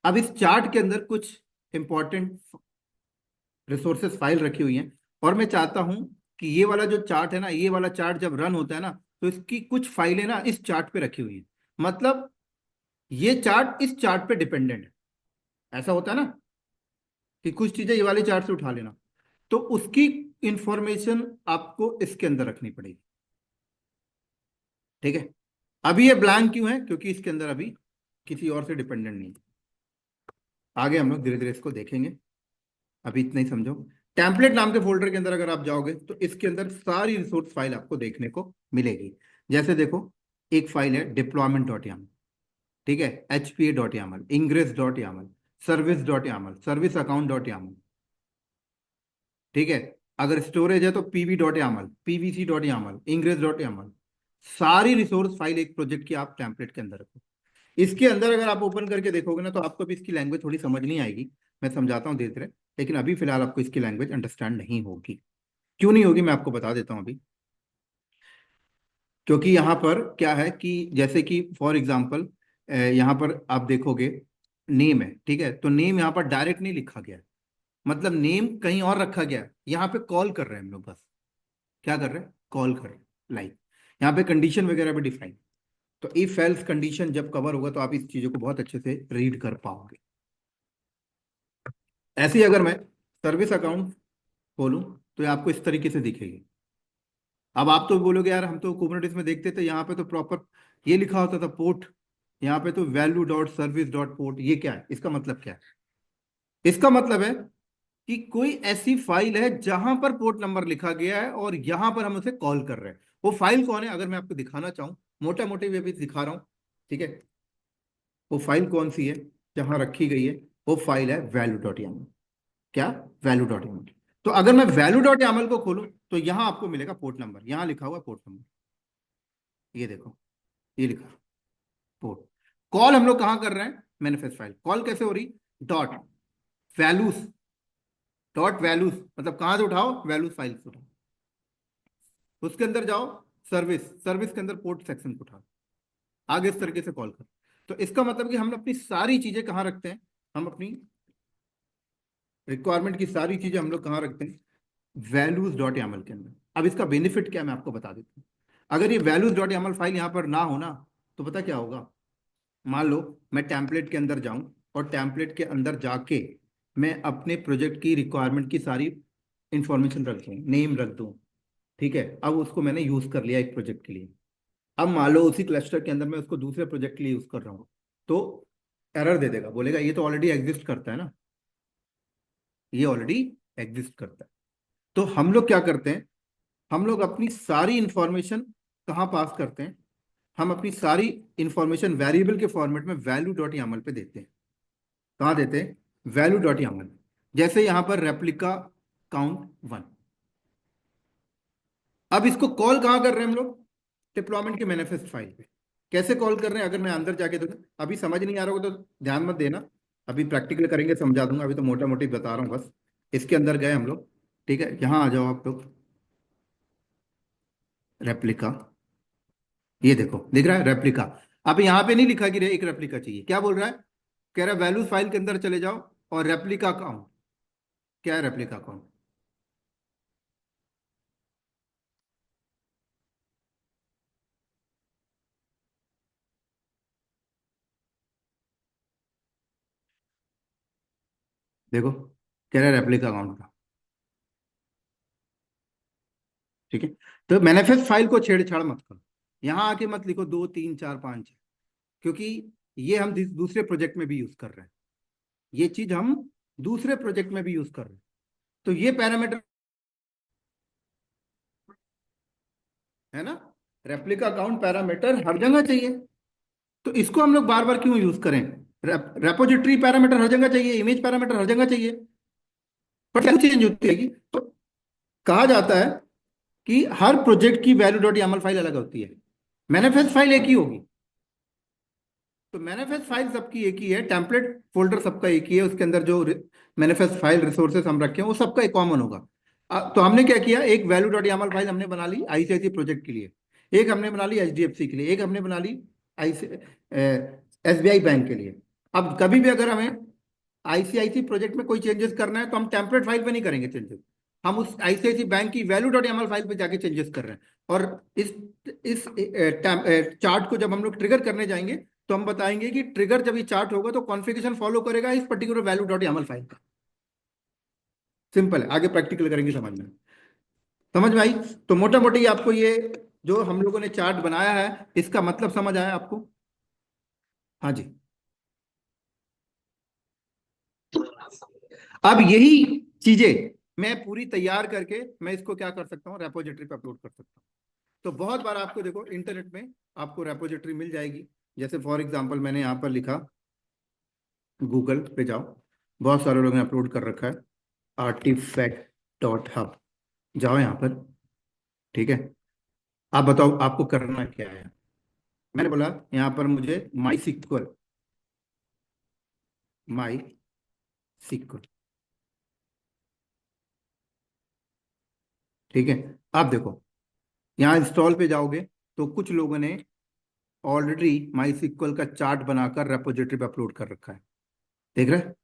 अब इस चार्ट के अंदर कुछ इंपॉर्टेंट रिसोर्सेस फाइल रखी हुई हैं, और मैं चाहता हूं कि ये वाला जो चार्ट है ना, ये वाला चार्ट जब रन होता है ना, तो इसकी कुछ फाइलें ना इस चार्ट पे रखी हुई है। मतलब ये चार्ट इस चार्ट पे डिपेंडेंट है, ऐसा होता है ना कि कुछ चीजें ये वाले चार्ट से उठा लेना। तो उसकी इंफॉर्मेशन आपको इसके अंदर रखनी पड़ेगी। ठीक है, अभी ये ब्लैंक क्यों है? क्योंकि इसके अंदर अभी किसी और से डिपेंडेंट नहीं है। आगे हम लोग धीरे धीरे इसको देखेंगे, अभी इतना ही समझो। टेम्पलेट नाम के फोल्डर के अंदर अगर आप जाओगे तो इसके अंदर सारी रिसोर्स फाइल आपको देखने को मिलेगी। जैसे देखो, एक फाइल है डिप्लॉयमेंट डॉट यामल, ठीक है, HPA dot YAML, ingress dot YAML, service dot YAML, service account dot YAML, ठीक है। अगर स्टोरेज है तो PV dot YAML, PVC dot YAML, ingress dot YAML. सारी रिसोर्स फाइल एक प्रोजेक्ट की आप टेम्पलेट के अंदर रखो। इसके अंदर अगर आप ओपन करके देखोगे ना तो आपको भी इसकी लैंग्वेज थोड़ी समझ नहीं आएगी। मैं समझाता हूँ धीरे धीरे, लेकिन अभी फिलहाल आपको इसकी लैंग्वेज अंडरस्टैंड नहीं होगी। क्यों नहीं होगी मैं आपको बता देता हूँ अभी। क्योंकि यहाँ पर क्या है कि जैसे कि फॉर एग्जाम्पल यहाँ पर आप देखोगे नेम है, ठीक है, तो नेम यहाँ पर डायरेक्ट नहीं लिखा गया है, मतलब नेम कहीं और रखा गया है। यहाँ पे कॉल कर रहे हैं हम लोग, बस क्या कर रहे हैं, कॉल कर रहे हैं लाइक। यहाँ पे कंडीशन वगैरह भी डिफाइन। तो इफ एल्स कंडीशन जब कवर होगा तो आप इस चीजों को बहुत अच्छे से रीड कर पाओगे। ऐसे ही अगर मैं सर्विस अकाउंट खोलूं तो ये आपको इस तरीके से दिखेगी। अब आप तो बोलोगे यार हम तो कुबरनेटिस में देखते थे, यहाँ पे तो प्रॉपर ये लिखा होता था पोर्ट, यहाँ पे तो value dot service dot port. ये क्या है, इसका मतलब क्या है? इसका मतलब है कि कोई ऐसी फाइल है जहां पर पोर्ट नंबर लिखा गया है और यहां पर हम उसे कॉल कर रहे हैं। वो फाइल कौन है, अगर मैं आपको दिखाना चाहूं, मोटा मोटे वे भी दिखा रहा हूं, ठीक है। वो फाइल कौन सी है जहां रखी गई है? वो फाइल है वैल्यू डॉट यामल। क्या? Value dot YAML. तो अगर मैं वैल्यू डॉट यामल को खोलूं तो यहां आपको मिलेगा पोर्ट नंबर, यहां लिखा हुआ पोर्ट नंबर, ये देखो, ये लिखा पोर्ट। कॉल हम लोग कहां कर रहे हैं? Manifest file. कॉल कैसे हो रही? डॉट वैल्यूज, डॉट वैल्यूज मतलब कहां से उठाओ? वैल्यूज फाइल से उठाओ, उसके अंदर जाओ, सर्विस, सर्विस के अंदर पोर्ट सेक्शन को उठाओ, आगे इस तरीके से कॉल करो। तो इसका मतलब कि हम अपनी सारी चीजें कहां रखते हैं? हम अपनी रिक्वायरमेंट की सारी चीजें हम लोग कहां रखते हैं? वैल्यूज डॉट यामल के अंदर। अब इसका बेनिफिट क्या है मैं आपको बता देता हूँ। अगर ये वैल्यूज डॉट यामल फाइल यहाँ पर ना होना तो पता क्या होगा? मान लो मैं टेम्पलेट के अंदर जाऊं और टेम्पलेट के अंदर जाके मैं अपने प्रोजेक्ट की रिक्वायरमेंट की सारी इंफॉर्मेशन रख दूं, नेम रख दूं, ठीक है। अब उसको मैंने यूज कर लिया एक प्रोजेक्ट के लिए। अब मान लो उसी क्लस्टर के अंदर मैं उसको दूसरे प्रोजेक्ट के लिए यूज कर रहा हूँ, तो एरर दे देगा, बोलेगा ये तो ऑलरेडी एग्जिस्ट करता है ना, ये ऑलरेडी एग्जिस्ट करता है। तो हम लोग क्या करते हैं? हम लोग अपनी सारी इंफॉर्मेशन कहाँ पास करते हैं? हम अपनी सारी इंफॉर्मेशन वेरिएबल के फॉर्मेट में वैल्यू डॉट यामल पे देते हैं। कहाँ देते हैं? Value dot YAML. जैसे यहां पर रेप्लिका काउंट 1। अब इसको कॉल कहाँ कर रहे हैं हम लोग? डिप्लॉयमेंट के मैनिफेस्ट फाइल पे। कैसे कॉल कर रहे हैं? अगर मैं अंदर जाके देखूं, अभी समझ नहीं आ रहा होगा तो ध्यान मत देना, अभी प्रैक्टिकल करेंगे समझा दूंगा, अभी तो मोटा मोटी बता रहा हूँ बस। इसके अंदर गए हम लोग, ठीक है, यहाँ आ जाओ आप लोग, रेप्लिका, ये देखो दिख रहा है रेप्लिका। अब यहाँ पे नहीं लिखा कि एक रेप्लिका चाहिए, क्या बोल रहा है? कह रहा है वैल्यूज फाइल के अंदर चले जाओ और रेप्लिका अकाउंट। क्या है रेप्लिका अकाउंट? देखो, कह रहा है रेप्लिका अकाउंट का, ठीक है। तो मैनिफेस्ट फाइल को छेड़छाड़ मत करो, यहाँ आके मत लिखो 2 3 4 5, क्योंकि ये हम दूसरे प्रोजेक्ट में भी यूज कर रहे हैं, ये चीज हम दूसरे प्रोजेक्ट में भी यूज कर रहे हैं। तो ये पैरामीटर है ना, रेप्लिका अकाउंट पैरामीटर हर जगह चाहिए। तो इसको हम लोग बार बार क्यों यूज करें? रेपोजिटरी पैरामीटर हर जगह चाहिए, इमेज पैरामीटर हर जगह चाहिए, पर वैल्यू चेंज होती है। तो कहा जाता है कि हर प्रोजेक्ट की वैल्यू डॉट यामल फाइल अलग होती है, मैनिफेस्ट फाइल एक ही होगी। तो मैनिफेस्ट फाइल सबकी एक ही है, टेम्पलेट फोल्डर सबका एक ही है, उसके अंदर जो मैनिफेस्ट फाइल रिसोर्सेस हम रखे हैं वो सबका एक कॉमन होगा। तो हमने क्या किया, एक वैल्यू डॉट यामल फाइल हमने बना ली आईसीआईसी प्रोजेक्ट के लिए, एक हमने बना ली एचडीएफसी के लिए, एक हमने बना ली आई एसबीआई बैंक के लिए। अब कभी भी अगर हमें आईसीआईसी प्रोजेक्ट में कोई चेंजेस करना है तो हम टेम्पलेट फाइल पे नहीं करेंगे चेंजेस, हम उस आईसीआईसी बैंक की वैल्यू डॉट यामल फाइल पे जाके चेंजेस कर रहे हैं। और इस चार्ट को जब हम लोग ट्रिगर करने जाएंगे तो हम बताएंगे कि ट्रिगर जब ये चार्ट होगा तो कॉन्फ़िगरेशन फॉलो करेगा इस particular value dot Yamala file का। सिंपल है, आगे प्रैक्टिकल करेंगे समझ में। समझ में आई? तो मोटा मोटी आपको ये जो हम लोगों ने चार्ट बनाया है इसका मतलब समझ आया आपको? हाँ जी। अब यही चीजें मैं पूरी तैयार करके मैं इसको क्या कर सकता हूँ, रेपोजिटरी पे अपलोड कर सकता हूँ। तो बहुत बार आपको देखो इंटरनेट में आपको रेपोजिटरी मिल जाएगी। जैसे फॉर एग्जांपल मैंने यहाँ पर लिखा, गूगल पे जाओ, बहुत सारे लोगों ने अपलोड कर रखा है artifact.hub। जाओ यहाँ पर, ठीक है। आप बताओ आपको करना क्या है। मैंने बोला यहाँ पर मुझे माई सिक्वल, ठीक है। आप देखो यहाँ इंस्टॉल पे जाओगे तो कुछ लोगों ने ऑलरेडी माई सिक्वल का चार्ट बनाकर रेपोजिटरी पे अपलोड कर रखा है। देख रहे हैं?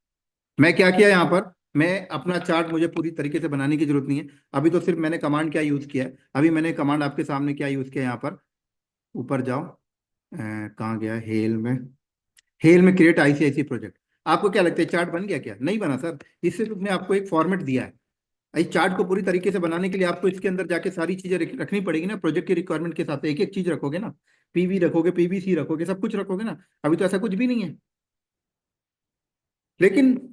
मैं क्या किया यहाँ पर, मैं अपना चार्ट मुझे पूरी तरीके से बनाने की जरूरत नहीं है। अभी तो सिर्फ मैंने कमांड क्या यूज किया है, अभी मैंने कमांड आपके सामने क्या यूज किया है। यहाँ पर ऊपर जाओ, कहाँ गया, हेल में क्रिएट आईसीआईसी प्रोजेक्ट। आपको क्या लगता है चार्ट बन गया? क्या नहीं बना सर। इससे तुमने आपको एक फॉर्मेट दिया है। इस चार्ट को पूरी तरीके से बनाने के लिए आपको इसके अंदर जाके सारी चीजें रखनी पड़ेगी ना, प्रोजेक्ट की रिक्वायरमेंट के साथ एक एक चीज रखोगे ना। पीवी रखोगे, पीवीसी रखोगे, सब कुछ रखोगे ना। अभी तो ऐसा कुछ भी नहीं है। लेकिन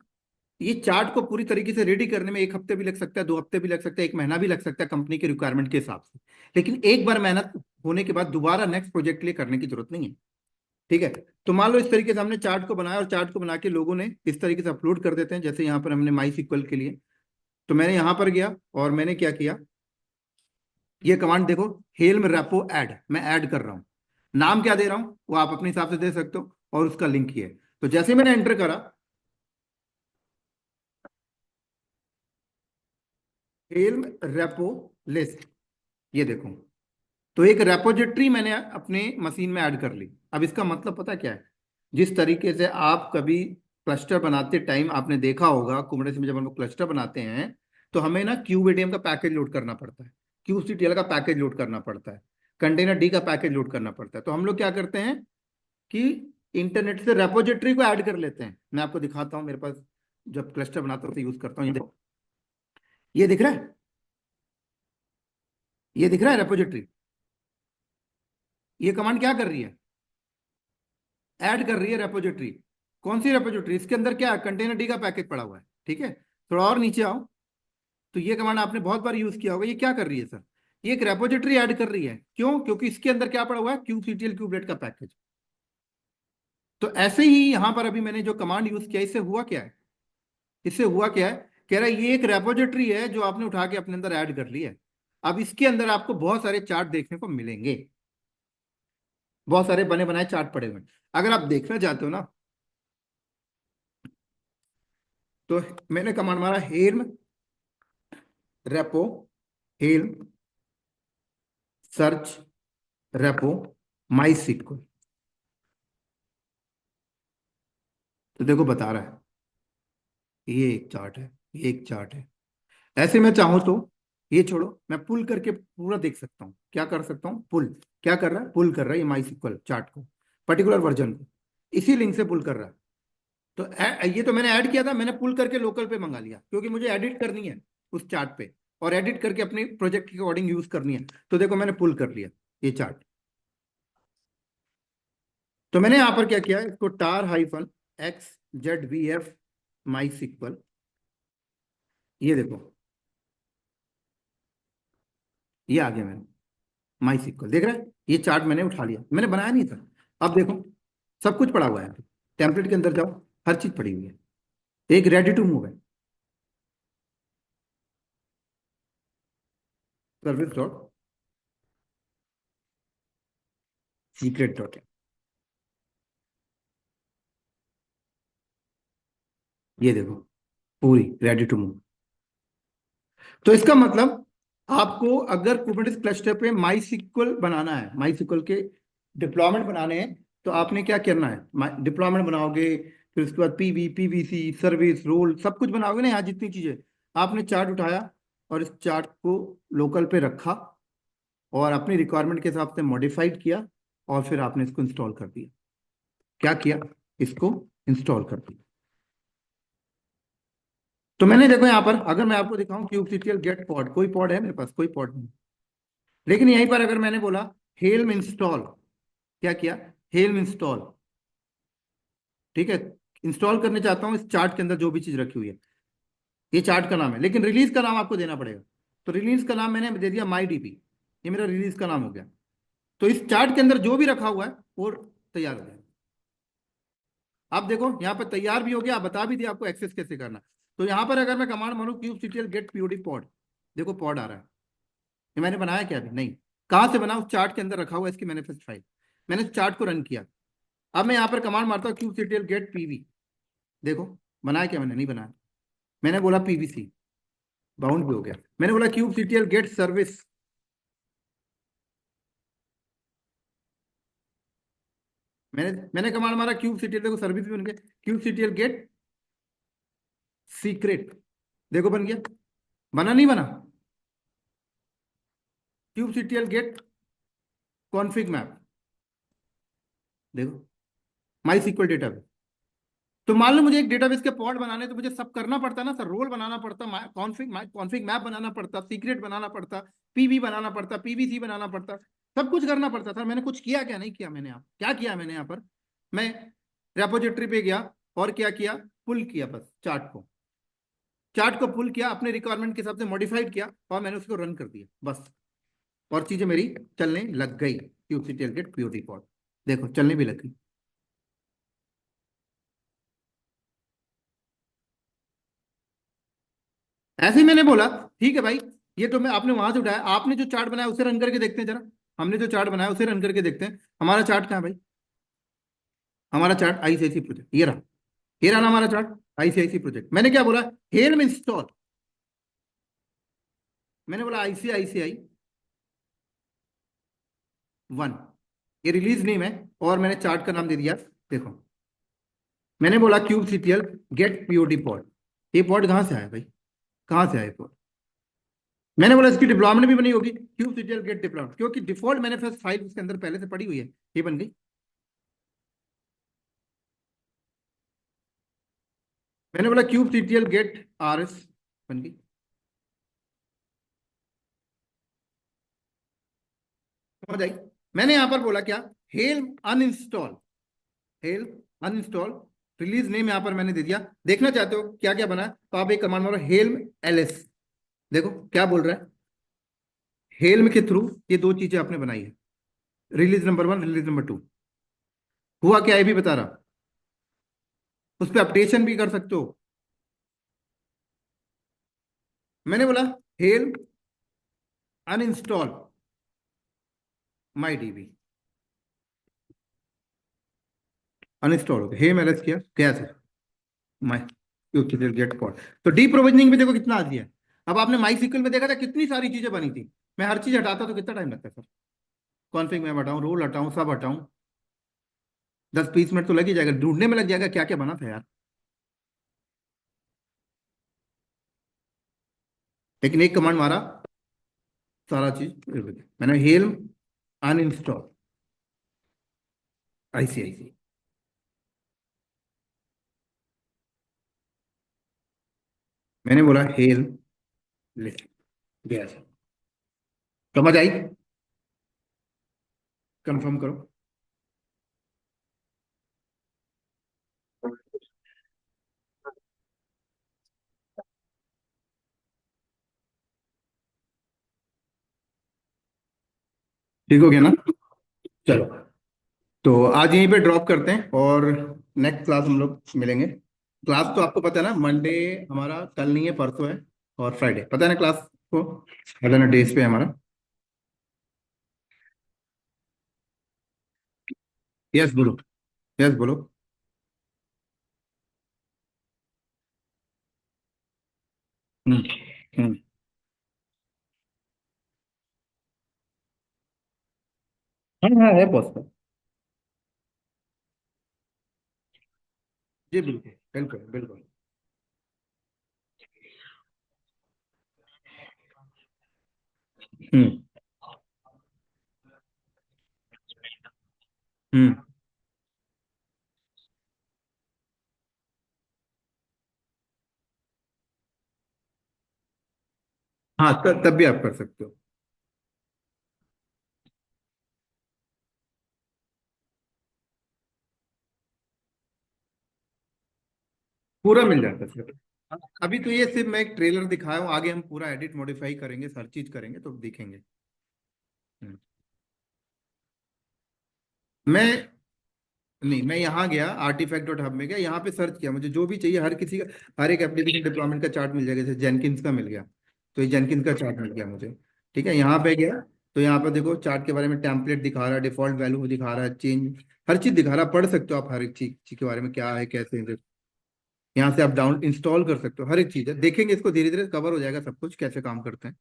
ये चार्ट को पूरी तरीके से रेडी करने में 1 हफ्ते भी लग सकता है, 2 हफ्ते भी लग सकता है, 1 महीना भी लग सकता है कंपनी के रिक्वायरमेंट के हिसाब से। लेकिन एक बार मेहनत होने के बाद दोबारा नेक्स्ट प्रोजेक्ट के लिए करने की जरूरत नहीं है। ठीक है। तो मान लो इस तरीके से हमने चार्ट को बनाया और चार्ट को बना के लोगों ने इस तरीके से अपलोड कर देते हैं। जैसे यहाँ पर हमने माई सिक्वल के लिए, तो मैंने यहाँ पर गया और मैंने क्या किया, ये कमांड देखो, हेल्म रेपो ऐड, मैं ऐड कर रहा हूँ। नाम क्या दे रहा हूँ वो आप अपने हिसाब से दे सकते हो, और उसका लिंक ये है। तो जैसे मैंने एंटर करा, हेल्म रेपो लिस्ट, ये देखो, तो एक रेपोजिटरी मैंने अपने मशीन में ऐड कर ली। अब इसका मतलब पता क्या है, जिस तरीके से आप कभी क्लस्टर बनाते टाइम आपने देखा होगा, कुबरनेटिस में जब हम लोग क्लस्टर बनाते हैं तो हमें ना क्यूबेडियम का पैकेज लोड करना पड़ता है, क्यूसीटीएल का पैकेज लोड करना पड़ता है, कंटेनर डी का पैकेज लोड करना पड़ता है। तो हम लोग क्या करते हैं कि इंटरनेट से रेपोजिटरी को ऐड कर लेते हैं। मैं आपको दिखाता हूँ, मेरे पास जब क्लस्टर बनाता हूँ तो यूज करता हूँ। ये देखो, ये दिख रहा है, ये दिख रहा है रेपोजिटरी। ये कमांड क्या कर रही है, ऐड कर रही है रेपोजिटरी। कौन सी रेपोजिटरी? इसके अंदर क्या कंटेनर डी का पैकेज पड़ा हुआ है, ठीक है। थोड़ा और नीचे आओ, तो ये कमांड आपने बहुत बार यूज किया होगा। ये क्या कर रही है सर, ये एक रेपोजिटरी ऐड कर रही है। क्यों? क्योंकि इसके अंदर क्या पड़ा हुआ है, क्यूसीटीएल क्यूबलेट का पैकेज। तो ऐसे ही यहां पर अभी मैंने जो कमांड यूज किया, इससे हुआ क्या है, इससे हुआ क्या है, कह रहा है ये एक रेपोजिटरी है जो आपने उठा के अपने अंदर ऐड कर ली है। अब इसके अंदर आपको बहुत सारे चार्ट देखने को मिलेंगे, बहुत सारे बने बनाए चार्ट पड़े हुए हैं। अगर आप देखना चाहते हो ना, तो मैंने कमांड मारा helm repo, helm search repo MySQL. तो देखो बता रहा है, ये एक चार्ट है, ये एक चार्ट है। ऐसे मैं चाहूं तो ये छोड़ो, मैं पुल करके पूरा देख सकता हूँ। क्या कर सकता हूँ, पुल। क्या कर रहा है, पुल कर रहा है ये माई सिक्वल चार्ट को, पर्टिकुलर वर्जन को, इसी लिंक से पुल कर रहा है। तो ये तो मैंने ऐड किया था, मैंने पुल करके लोकल पे मंगा लिया क्योंकि मुझे एडिट करनी है उस चार्ट पे, और एडिट करके अपने प्रोजेक्ट के अकॉर्डिंग यूज करनी है। तो देखो मैंने पुल कर लिया ये चार्ट। तो मैंने यहां पर क्या किया, इसको tar-XZVF माई सिक्वल, ये देखो, ये आ गया मेरा माई सिक्वल। देख रहा है, ये चार्ट मैंने उठा लिया, मैंने बनाया नहीं था। अब देखो सब कुछ पड़ा हुआ है, टेम्पलेट के अंदर जाओ, हर चीज पड़ी हुई है, एक रेडी टू मूव है, service.secret.in। ये देखो पूरी रेडी टू मूव। तो इसका मतलब आपको अगर कुबरनेटिस क्लस्टर पे माई सिक्वल बनाना है, माई सिक्वल के डिप्लॉयमेंट बनाने हैं, तो आपने क्या करना है, डिप्लॉयमेंट बनाओगे, फिर उसके बाद पीवी पीवीसी सर्विस रोल सब कुछ बनाओगे ना। यहाँ जितनी चीजें, आपने चार्ट उठाया और इस चार्ट को लोकल पे रखा और अपनी रिक्वायरमेंट के हिसाब से मॉडिफाइड किया, और फिर आपने इसको इंस्टॉल कर दिया। क्या किया, इसको इंस्टॉल कर दिया। तो मैंने देखो यहाँ पर अगर मैं आपको दिखाऊं kubectl गेट पॉड, कोई पॉड है मेरे पास? कोई पॉड नहीं। लेकिन यहीं पर अगर मैंने बोला हेल्म इंस्टॉल, क्या किया? हेल्म इंस्टॉल, ठीक है, इंस्टॉल करने चाहता हूँ इस चार्ट के अंदर जो भी चीज रखी हुई है। ये चार्ट का नाम है, लेकिन रिलीज का नाम आपको देना पड़ेगा। तो रिलीज का नाम मैंने दे दिया माई डीबी, ये मेरा रिलीज का नाम हो गया। तो इस चार्ट के अंदर जो भी रखा हुआ है वो तैयार हो जाएगा। आप देखो यहाँ पर तैयार भी हो गया, बता भी दिया आपको एक्सेस कैसे करना। तो यहाँ पर अगर मैं कमांड मारूँ kubectl गेट पीओडी पॉड, देखो पॉड आ रहा है। ये मैंने बनाया क्या? अभी नहीं। कहाँ से बना? उस चार्ट के अंदर रखा हुआ है इसकी मैनिफेस्ट फाइल। मैंने चार्ट को रन किया। अब मैं यहाँ पर कमांड मारता हूँ kubectl गेट पीवी, देखो बनाया क्या? मैंने नहीं बनाया। मैंने बोला पीवीसी, बाउंड भी हो गया। मैंने बोला kubectl गेट सर्विस, मैंने कमांड मारा kubectl, देखो सर्विस भी बन गया। kubectl गेट सीक्रेट, देखो बन गया। बना नहीं बना? kubectl गेट कॉन्फिग मैप, देखो माई सीक्वल डेटाबेस। तो मान लो मुझे एक डेटाबेस के पॉड बनाने, तो मुझे सब करना पड़ता ना सर, रोल बनाना पड़ता, कॉन्फिग मैप बनाना पड़ता, सीक्रेट बनाना पड़ता, पीवी बनाना पड़ता, पीवीसी बनाना पड़ता, सब कुछ करना पड़ता था। मैंने कुछ किया क्या? नहीं किया। मैंने आप क्या किया? मैंने यहाँ पर मैं रेपोजिटरी पे गया और क्या किया? पुल किया, बस चार्ट को, चार्ट को पुल किया, अपने रिक्वायरमेंट के हिसाब से मॉडिफाइड किया और मैंने उसको रन कर दिया, बस। और चीजें मेरी चलने लग गई। kubectl गेट पीओडी पॉड, देखो चलने भी लग गई। ऐसे ही मैंने बोला ठीक है भाई, ये तो मैं आपने वहां से उठाया, आपने जो चार्ट बनाया उसे रन करके देखते हैं जरा। हमने जो चार्ट बनाया उसे रन करके देखते हैं। हमारा चार्ट कहाँ है भाई? हमारा चार्ट आईसीआईसी प्रोजेक्ट, ये रहा। ये रहा ना हमारा चार्ट आईसीआईसी प्रोजेक्ट। मैंने क्या बोला? हेल में इंस्टॉल, मैंने बोला आईसीआईसीआई वन, ये रिलीज नेम है। और मैंने चार्ट का नाम दे दिया, देखो मैंने बोला kubectl गेट पीओडी पॉड। ये पॉड कहाँ से आया भाई? कहाँ से आया पॉड? मैंने बोला इसकी डिप्लॉयमेंट भी बनी होगी, kubectl गेट डिप्लॉयमेंट, क्योंकि डिफॉल्ट मैनिफेस्ट फाइल उसके अंदर पहले से पड़ी हुई है, ये बन गई। मैंने बोला kubectl गेट आरएस, बन गई। समझ आई? मैंने यहां पर बोला क्या? Hello uninstall, hello uninstall, release name यहां पर मैंने दे दिया। देखना चाहते हो क्या क्या बना है? तो आप एक कमांड मारो हेल्म एलएस, देखो क्या बोल रहा है। हेल्म के थ्रू ये दो चीजें आपने बनाई है, release number one, release number two. हुआ क्या है भी बता रहा, उस पर अपडेशन भी कर सकते हो। मैंने बोला helm uninstall my DB, uninstall हो गया। हेम एलएस किया कैसे? माई गेट पॉड। तो डी प्रोविजनिंग भी देखो कितना आ दिया है। अब आपने माई सीक्वल में देखा था कितनी सारी चीजें बनी थी। मैं हर चीज हटाता तो कितना टाइम लगता है सर? कॉन्फ़िग मैं हटाऊं, रोल हटाऊं, सब हटाऊं, 10-20 मिनट तो लग ही जाएगा, ढूंढने में लग जाएगा क्या क्या बना था यार। लेकिन एक कमांड मारा, सारा चीज मैंने हेल अनइंस्टॉल आईसीआईसी, मैंने बोला हेल ले गया सर। समझ आई? कंफर्म करो। ठीक हो गया ना? चलो, तो आज यहीं पे ड्रॉप करते हैं और नेक्स्ट क्लास हम लोग मिलेंगे। क्लास तो आपको पता है ना, मंडे हमारा कल नहीं है, परसों है, और फ्राइडे, पता है ना क्लास को, पता ना डेज पे है हमारा। यस बोलो, यस बोलो। हम्म, हम्म। हाँ हाँ, है पॉसिबल। जी बिल्कुल, बिल्कुल बिल्कुल। हम्म, हम्म। हाँ, तब भी आप कर सकते हो। पूरा मिल जाता है सर। अभी तो ये सिर्फ मैं एक ट्रेलर दिखाया हूँ, आगे हम पूरा एडिट मॉडिफाई करेंगे, हर चीज करेंगे तो दिखेंगे। हम्म। मैं नहीं, मैं यहाँ गया आर्टिफैक्ट डॉट हब में गया, यहाँ पे सर्च किया, मुझे जो भी चाहिए हर किसी का, हर एक एप्लीकेशन डिप्लॉयमेंट का चार्ट मिल जाएगा, जैसे जेनकिंस का मिल गया, तो ये जेनकिंस का चार्ट मिल गया मुझे। ठीक है, यहाँ पे गया तो यहाँ पे देखो चार्ट के बारे में टेम्पलेट दिखा रहा है, डिफॉल्ट वैल्यू दिखा रहा है, चेंज, हर चीज दिखा रहा है, पढ़ सकते हो आप हर एक चीज चीज के बारे में क्या है कैसे है। यहाँ से आप डाउन इंस्टॉल कर सकते हो, हर एक चीज है, देखेंगे इसको धीरे धीरे कवर हो जाएगा सब कुछ कैसे काम करते हैं।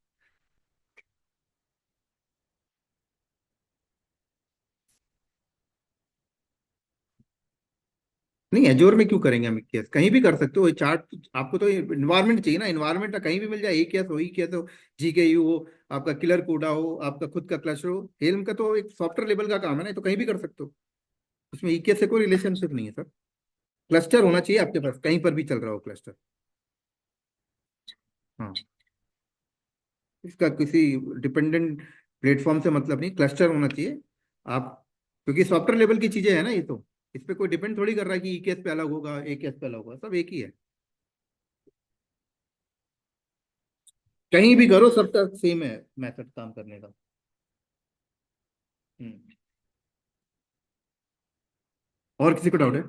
नहीं, एजोर में क्यों करेंगे हम केस, कहीं भी कर सकते हो ये चार्ट, आपको तो इन्वायरमेंट चाहिए ना, इन्वायरमेंट कहीं भी मिल जाए, एक केस हो, ही केस हो, जी के यू हो, आपका किलर कोडा हो, आपका खुद का क्लस्टर हो, हेल्म का तो एक सॉफ्टवेयर लेवल का काम है ना, ये तो कहीं भी कर सकते हो, उसमें ईकेएस से कोई रिलेशनशिप नहीं है सर। क्लस्टर होना चाहिए आपके पास, कहीं पर भी चल रहा हो क्लस्टर। हाँ, इसका किसी डिपेंडेंट प्लेटफॉर्म से मतलब नहीं, क्लस्टर होना चाहिए आप, क्योंकि सॉफ्टवेयर लेवल की चीजें है ना ये तो, इस पे कोई डिपेंड थोड़ी कर रहा है कि ईकेएस पे अलग होगा, एकेएस पे अलग होगा, सब एक ही है। कहीं भी करो सबका सेम है मेथड काम करने का। हम्म। और किसी को डाउट है?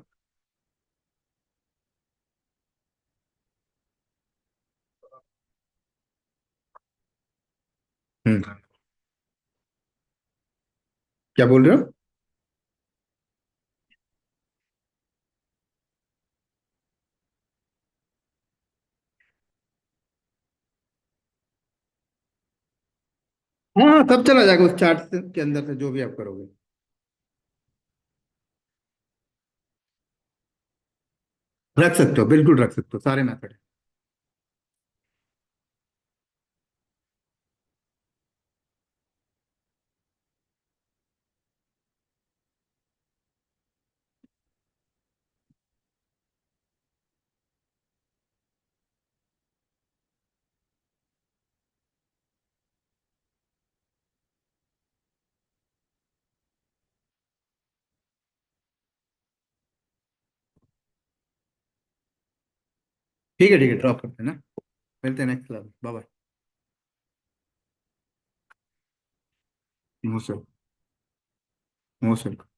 हम्म। क्या बोल रहे हो? हाँ हाँ, सब चला जाएगा उस चार्ट के अंदर से जो भी आप करोगे। रख सकते हो, बिल्कुल रख सकते हो, सारे मेथड है। ठीक है, ड्रॉप करते हैं ना। मिलते हैं next class, bye bye. Most welcome. Most welcome.